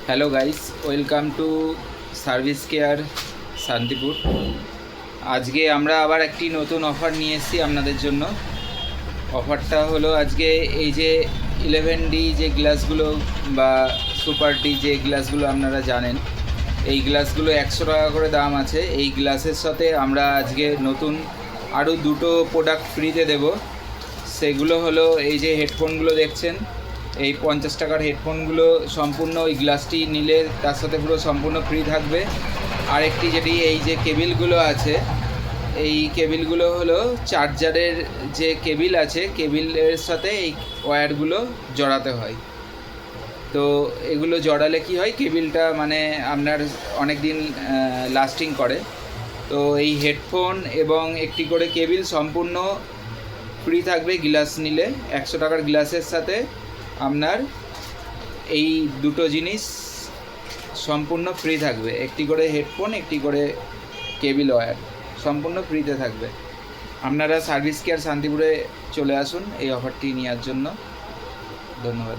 Hello guys, welcome to service care Shantipur. আজকে আমরা আবার একটি নতুন অফার নিয়ে এসেছি আপনাদের জন্য। অফারটা হলো আজকে এই যে 11D যে গ্লাসগুলো বা সুপার ডি যে গ্লাসগুলো আপনারা জানেন, এই গ্লাসগুলো 100 টাকা করে দাম আছে। এই গ্লাসের সাথে আমরা আজকে নতুন আরও দুটো প্রোডাক্ট ফ্রিতে দেব। সেগুলো হলো এই যে হেডফোনগুলো দেখছেন, এই 50 টাকার হেডফোনগুলো সম্পূর্ণ ওই গ্লাসটি নিলে তার সাথে পুরো সম্পূর্ণ ফ্রি থাকবে। আরেকটি যেটি এই যে কেবিলগুলো আছে, এই কেবিলগুলো হলো চার্জারের যে কেবিল আছে, কেবিলের সাথে এই ওয়্যারগুলো জড়াতে হয়। তো এগুলো জড়ালে কি হয়, কেবিলটা মানে আপনার অনেক দিন লাস্টিং করে। তো এই হেডফোন এবং একটি করে কেবিল সম্পূর্ণ ফ্রি থাকবে গ্লাস নিলে। 100 টাকার গ্লাসের সাথে আপনার এই দুটো জিনিস সম্পূর্ণ ফ্রি থাকবে। একটি করে হেডফোন, একটি করে কেবিল ওয়্যার সম্পূর্ণ ফ্রিতে থাকবে। আপনারা সার্ভিস কেয়ার শান্তিপুরে চলে আসুন এই অফারটি নেওয়ার জন্য। ধন্যবাদ।